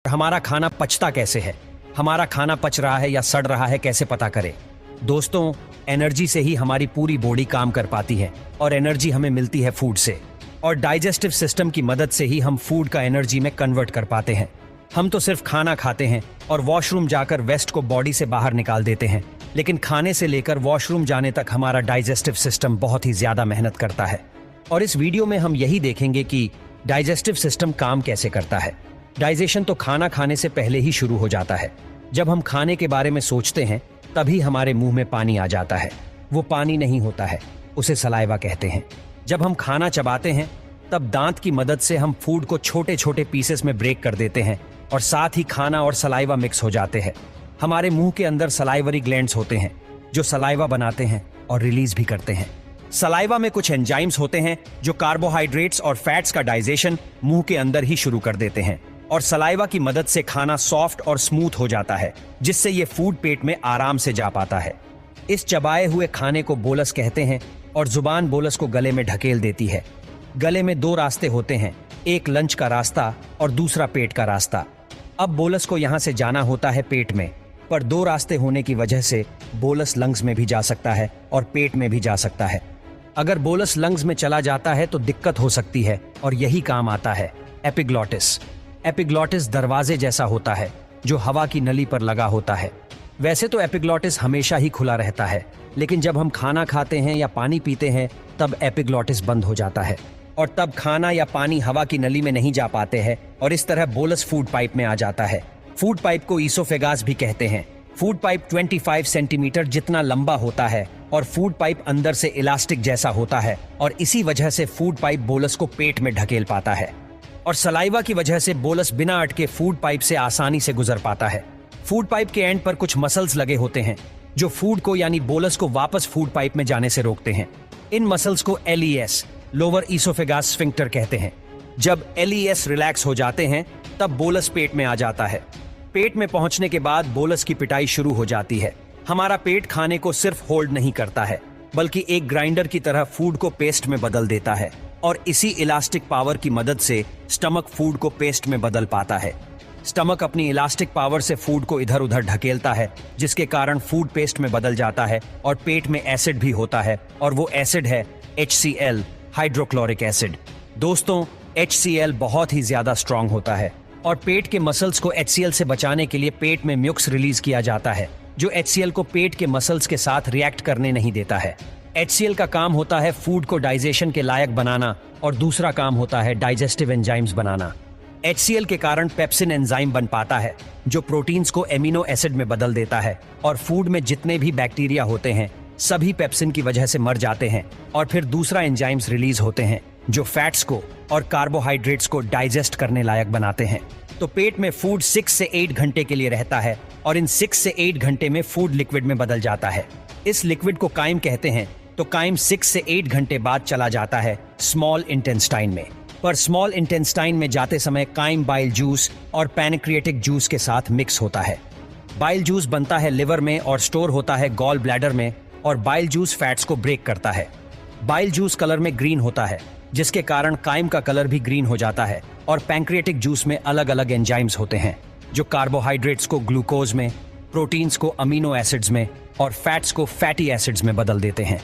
हमारा खाना पचता कैसे है? हमारा खाना पच रहा है या सड़ रहा है कैसे पता करें? दोस्तों, एनर्जी से ही हमारी पूरी बॉडी काम कर पाती है और एनर्जी हमें मिलती है फूड से, और डाइजेस्टिव सिस्टम की मदद से ही हम फूड का एनर्जी में कन्वर्ट कर पाते हैं। हम तो सिर्फ खाना खाते हैं और वॉशरूम जाकर वेस्ट को बॉडी से बाहर निकाल देते हैं, लेकिन खाने से लेकर वॉशरूम जाने तक हमारा डाइजेस्टिव सिस्टम बहुत ही ज्यादा मेहनत करता है। और इस वीडियो में हम यही देखेंगे कि डाइजेस्टिव सिस्टम काम कैसे करता है। डाइजेशन तो खाना खाने से पहले ही शुरू हो जाता है। जब हम खाने के बारे में सोचते हैं तभी हमारे मुंह में पानी आ जाता है। वो पानी नहीं होता है, उसे सलाइवा कहते हैं। जब हम खाना चबाते हैं तब दांत की मदद से हम फूड को छोटे छोटे पीसेस में ब्रेक कर देते हैं और साथ ही खाना और सलाइवा मिक्स हो जाते हैं। हमारे मुंह के अंदर सलाइवरी ग्लैंड्स होते हैं जो सलाइवा बनाते हैं और रिलीज भी करते हैं। सलाइवा में कुछ एंजाइम्स होते हैं जो कार्बोहाइड्रेट्स और फैट्स का डाइजेशन मुंह के अंदर ही शुरू कर देते हैं, और सलाइवा की मदद से खाना सॉफ्ट और स्मूथ हो जाता है, जिससे ये फूड पेट में आराम से जा पाता है। इस चबाए हुए खाने को बोलस कहते हैं और जुबान बोलस को गले में ढकेल देती है। गले में दो रास्ते होते हैं, एक लंच का रास्ता और दूसरा पेट का रास्ता। अब बोलस को यहाँ से जाना होता है पेट में, पर दो रास्ते होने की वजह से बोलस लंग्स में भी जा सकता है और पेट में भी जा सकता है। अगर बोलस लंग्स में चला जाता है तो दिक्कत हो सकती है, और यही काम आता है एपिग्लॉटिस। एपिग्लॉटिस दरवाजे जैसा होता है जो हवा की नली पर लगा होता है। वैसे तो एपिग्लॉटिस हमेशा ही खुला रहता है, लेकिन जब हम खाना खाते हैं या पानी पीते हैं तब एपिग्लॉटिस बंद हो जाता है, और तब खाना या पानी हवा की नली में नहीं जा पाते हैं, और इस तरह बोलस फूड पाइप में आ जाता है। फूड पाइप को ईसोफेगास भी कहते हैं। फूड पाइप 25 सेंटीमीटर जितना लंबा होता है और फूड पाइप अंदर से इलास्टिक जैसा होता है, और इसी वजह से फूड पाइप बोलस को पेट में ढकेल पाता है, और सलाइवा की वजह से बोलस बिना अटके फूड पाइप से आसानी से गुजर पाता है। फूड पाइप के एंड पर कुछ मसल्स लगे होते हैं जो फूड को यानी बोलस को वापस फूड पाइप में जाने से रोकते हैं। इन मसल्स को LES, लोअर ईसोफेगास स्फिंक्टर कहते हैं। जब LES रिलैक्स हो जाते हैं तब बोलस पेट में आ जाता है। पेट में पहुंचने के बाद बोलस की पिटाई शुरू हो जाती है। हमारा पेट खाने को सिर्फ होल्ड नहीं करता है, बल्कि एक ग्राइंडर की तरह फूड को पेस्ट में बदल देता है, और इसी इलास्टिक पावर की मदद से स्टमक फूड को पेस्ट में बदल पाता है। स्टमक अपनी इलास्टिक पावर से फूड को इधर उधर ढकेलता है, जिसके कारण फूड पेस्ट में बदल जाता है, और पेट में एसिड भी होता है, और वो एसिड है HCl, हाइड्रोक्लोरिक एसिड। दोस्तों, HCl बहुत ही ज्यादा स्ट्रांग होता है, और पेट के मसल्स को HCl से बचाने के लिए पेट में म्यूक्स रिलीज किया जाता है, जो HCl को पेट के मसल्स के साथ रिएक्ट करने नहीं देता है। HCl का काम होता है फूड को डाइजेशन के लायक बनाना, और दूसरा काम होता है डाइजेस्टिव एंजाइम्स बनाना। HCl के कारण पेप्सिन एंजाइम बन पाता है जो प्रोटीन्स को एमिनो एसिड में बदल देता है, और फूड में जितने भी बैक्टीरिया होते हैं सभी पेप्सिन की वजह से मर जाते हैं, और फिर दूसरा एंजाइम्स रिलीज होते हैं जो फैट्स को और कार्बोहाइड्रेट्स को डाइजेस्ट करने लायक बनाते हैं। तो पेट में फूड 6 से 8 घंटे के लिए रहता है, और इन 6 से 8 घंटे में फूड लिक्विड में बदल जाता है। इस लिक्विड को काइम कहते हैं। तो काइम 6 से 8 घंटे बाद चला जाता है स्मॉल इंटेस्टाइन में, पर स्मॉल इंटेस्टाइन में जाते समय काइम बाइल जूस और पैनक्रिएटिक जूस के साथ मिक्स होता है। बाइल जूस बनता है लिवर में और स्टोर होता है गॉल ब्लैडर में, और बाइल जूस फैट्स को ब्रेक करता है। बाइल जूस कलर में ग्रीन होता है, जिसके कारण काइम का कलर भी ग्रीन हो जाता है, और पैनक्रिएटिक जूस में अलग अलग एंजाइम्स होते हैं जो कार्बोहाइड्रेट्स को ग्लूकोज में, प्रोटीन्स को अमीनो एसिड्स में, और फैट्स को फैटी एसिड्स में बदल देते हैं।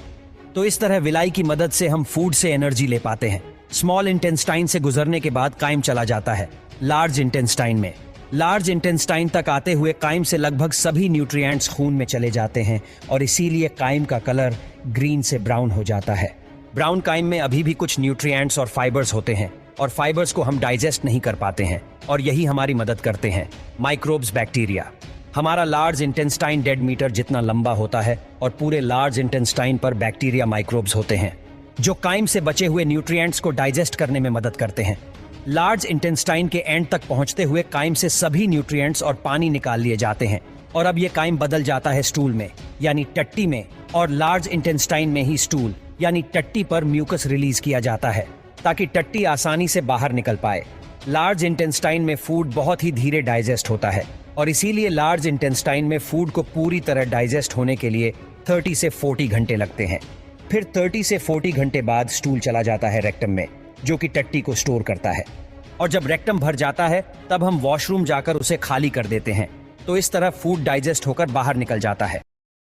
तो इस तरह विलाई की मदद से हम फूड से एनर्जी ले पाते हैं। स्मॉल इंटेस्टाइन से गुजरने के बाद काइम चला जाता है लार्ज इंटेस्टाइन में। लार्ज इंटेस्टाइन तक आते हुए काइम से लगभग सभी न्यूट्रिएंट्स खून में चले जाते हैं, और इसीलिए काइम का कलर ग्रीन से ब्राउन हो जाता है। ब्राउन काइम में अभी भी कुछ न्यूट्रिएंट्स और फाइबर्स होते हैं, और फाइबर्स को हम डाइजेस्ट नहीं कर पाते हैं, और यही हमारी मदद करते हैं माइक्रोब्स, बैक्टीरिया। हमारा लार्ज इंटेस्टाइन 1.5 मीटर जितना लंबा होता है, और पूरे लार्ज इंटेस्टाइन पर बैक्टीरिया माइक्रोब्स होते हैं जो काइम से बचे हुए न्यूट्रिएंट्स को डाइजेस्ट करने में मदद करते हैं। लार्ज इंटेस्टाइन के एंड तक पहुंचते हुए काइम से सभी न्यूट्रिएंट्स और पानी निकाल लिए जाते हैं, और अब ये काइम बदल जाता है स्टूल में यानी टट्टी में, और लार्ज इंटेस्टाइन में ही स्टूल यानी टट्टी पर म्यूकस रिलीज किया जाता है ताकि टट्टी आसानी से बाहर निकल पाए। लार्ज इंटेस्टाइन में फूड बहुत ही धीरे डाइजेस्ट होता है, और इसीलिए लार्ज इंटेस्टाइन में फूड को पूरी तरह डाइजेस्ट होने के लिए 30 से 40 घंटे लगते हैं। फिर 30 से 40 घंटे बाद स्टूल चला जाता है रेक्टम में, जो कि टट्टी को स्टोर करता है। और जब रेक्टम भर जाता है तब हम वॉशरूम जाकर उसे खाली कर देते हैं। तो इस तरह फूड डाइजेस्ट होकर बाहर निकल जाता है।